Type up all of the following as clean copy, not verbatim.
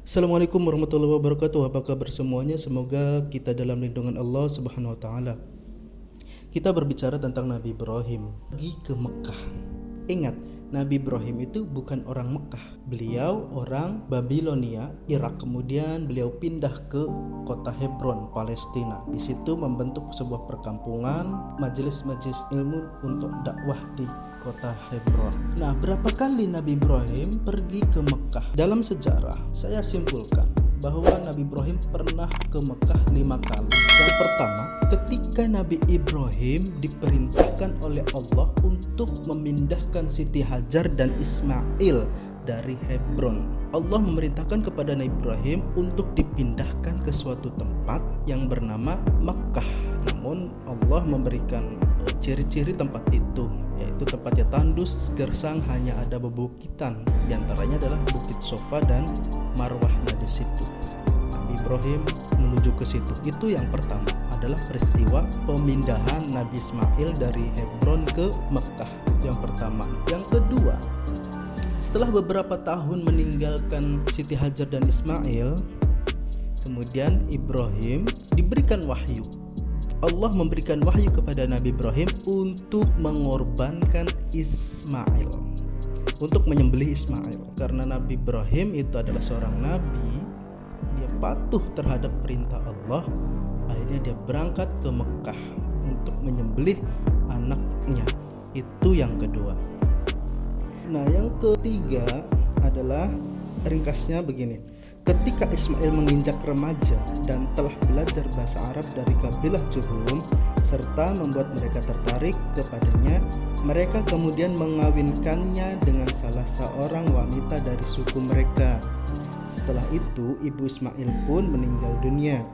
Assalamualaikum warahmatullahi wabarakatuh. Apa kabar semuanya? Semoga kita dalam lindungan Allah Subhanahu wa taala. Kita berbicara tentang Nabi Ibrahim pergi ke Mekah. Ingat, Nabi Ibrahim itu bukan orang Mekah. Beliau orang Babilonia, Irak. Kemudian beliau pindah ke kota Hebron, Palestina. Di situ membentuk sebuah perkampungan, majelis-majelis ilmu untuk dakwah di kota Hebron. Nah, berapa kali Nabi Ibrahim pergi ke Mekah? Dalam sejarah, saya simpulkan bahwa Nabi Ibrahim pernah ke Mekah 5 kali. Yang pertama, ketika Nabi Ibrahim diperintahkan oleh Allah untuk memindahkan Siti Hajar dan Ismail dari Hebron. Allah memerintahkan kepada Nabi Ibrahim untuk dipindahkan ke suatu tempat yang bernama Makkah. Namun Allah memberikan ciri-ciri tempat itu, yaitu tempatnya tandus, gersang, hanya ada bebukitan. Di antaranya adalah Bukit Sofa dan Marwah. Di situ Nabi Ibrahim menuju ke situ. Itu yang pertama, adalah peristiwa pemindahan Nabi Ismail dari Hebron ke Mekah. Itu yang pertama. Yang kedua, setelah beberapa tahun meninggalkan Siti Hajar dan Ismail, kemudian Ibrahim diberikan wahyu. Allah memberikan wahyu kepada Nabi Ibrahim untuk mengorbankan Ismail, untuk menyembelih Ismail. Karena Nabi Ibrahim itu adalah seorang nabi, dia patuh terhadap perintah Allah. Akhirnya dia berangkat ke Mekah untuk menyembelih anaknya. Itu yang kedua. Nah, yang ketiga adalah, ringkasnya begini. Ketika Ismail menginjak remaja dan telah belajar bahasa Arab dari kabilah Jurhum serta membuat mereka tertarik kepadanya, mereka kemudian mengawinkannya dengan salah seorang wanita dari suku mereka. Setelah itu, ibu Ismail pun meninggal dunia.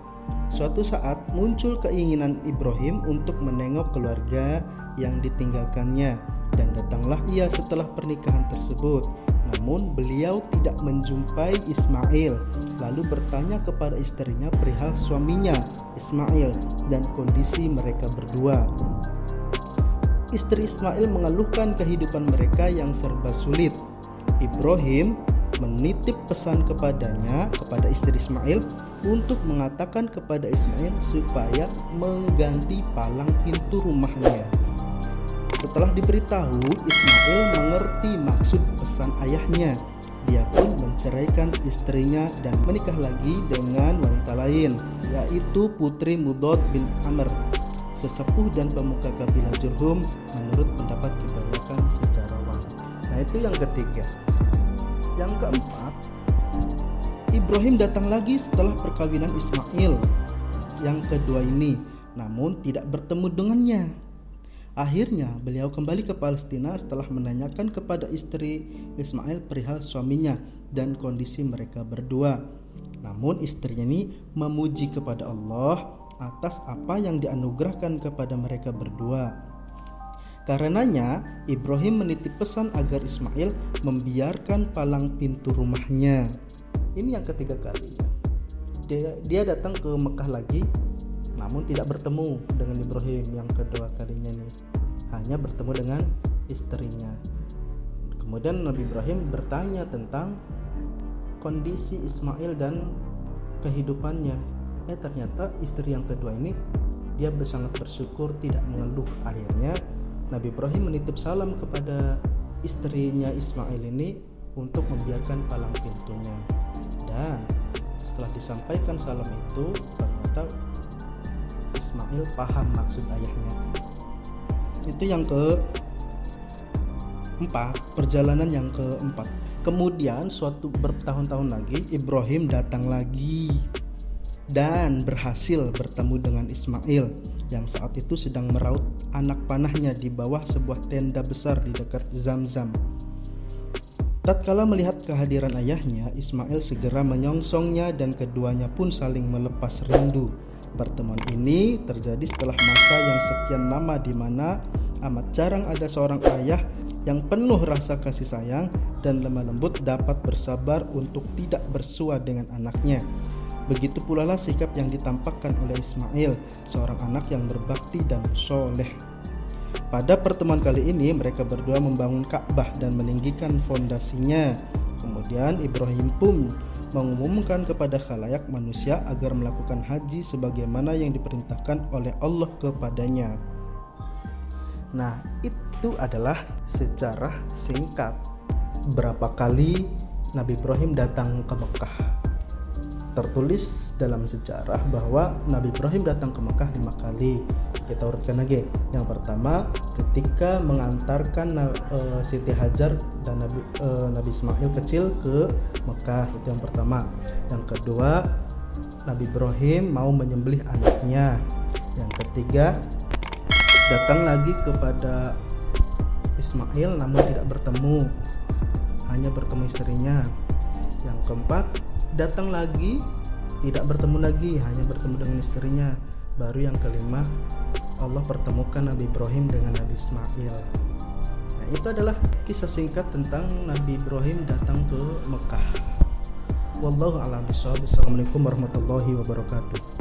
Suatu saat muncul keinginan Ibrahim untuk menengok keluarga yang ditinggalkannya, dan datanglah ia setelah pernikahan tersebut. Namun beliau tidak menjumpai Ismail, lalu bertanya kepada istrinya perihal suaminya Ismail dan kondisi mereka berdua. Istri Ismail mengeluhkan kehidupan mereka yang serba sulit. Ibrahim menitip pesan kepadanya, kepada istri Ismail, untuk mengatakan kepada Ismail supaya mengganti palang pintu rumahnya. Setelah diberitahu, Ismail mengerti maksud pesan ayahnya. Dia pun menceraikan istrinya dan menikah lagi dengan wanita lain, yaitu putri Mudad bin Amr, sesepuh dan pemuka kabilah Jurhum menurut pendapat kebanyakan sejarawan. Nah, itu yang ketiga. Yang keempat, Ibrahim datang lagi setelah perkawinan Ismail yang kedua ini, namun tidak bertemu dengannya. Akhirnya beliau kembali ke Palestina setelah menanyakan kepada istri Ismail perihal suaminya dan kondisi mereka berdua. Namun istrinya ini memuji kepada Allah atas apa yang dianugerahkan kepada mereka berdua. Karenanya Ibrahim menitip pesan agar Ismail membiarkan palang pintu rumahnya. Ini yang ketiga kalinya. Dia datang ke Mekah lagi, namun tidak bertemu dengan Ibrahim yang kedua kalinya nih, hanya bertemu dengan istrinya. Kemudian Nabi Ibrahim bertanya tentang kondisi Ismail dan kehidupannya. Ternyata istri yang kedua ini dia sangat bersyukur, tidak mengeluh. Akhirnya Nabi Ibrahim menitip salam kepada istrinya Ismail ini untuk membiarkan palang pintunya. Dan setelah disampaikan salam itu, ternyata Ismail paham maksud ayahnya. Itu yang keempat, perjalanan yang keempat. Kemudian suatu bertahun-tahun lagi Ibrahim datang lagi dan berhasil bertemu dengan Ismail yang saat itu sedang meraut anak panahnya di bawah sebuah tenda besar di dekat Zamzam. Tatkala melihat kehadiran ayahnya, Ismail segera menyongsongnya dan keduanya pun saling melepas rindu. Pertemuan ini terjadi setelah masa yang sekian lama di mana amat jarang ada seorang ayah yang penuh rasa kasih sayang dan lemah lembut dapat bersabar untuk tidak bersua dengan anaknya. Begitu pula lah sikap yang ditampakkan oleh Ismail, seorang anak yang berbakti dan soleh. Pada pertemuan kali ini mereka berdua membangun Ka'bah dan meninggikan fondasinya. Kemudian Ibrahim pun mengumumkan kepada khalayak manusia agar melakukan haji sebagaimana yang diperintahkan oleh Allah kepadanya. Nah, itu adalah sejarah singkat berapa kali Nabi Ibrahim datang ke Mekah. Tertulis dalam sejarah bahwa Nabi Ibrahim datang ke Mekah 5 kali. Kita urutkan lagi. Yang pertama, ketika mengantarkan Siti Hajar dan Nabi Ismail kecil ke Mekah, itu yang pertama. Yang kedua, Nabi Ibrahim mau menyembelih anaknya. Yang ketiga, datang lagi kepada Ismail namun tidak bertemu, hanya bertemu istrinya. Yang keempat, datang lagi, tidak bertemu lagi, hanya bertemu dengan istrinya. Baru yang kelima, Allah pertemukan Nabi Ibrahim dengan Nabi Ismail. Nah, itu adalah kisah singkat tentang Nabi Ibrahim datang ke Mekah. Wallahu a'lam bishawab. Assalamualaikum warahmatullahi wabarakatuh.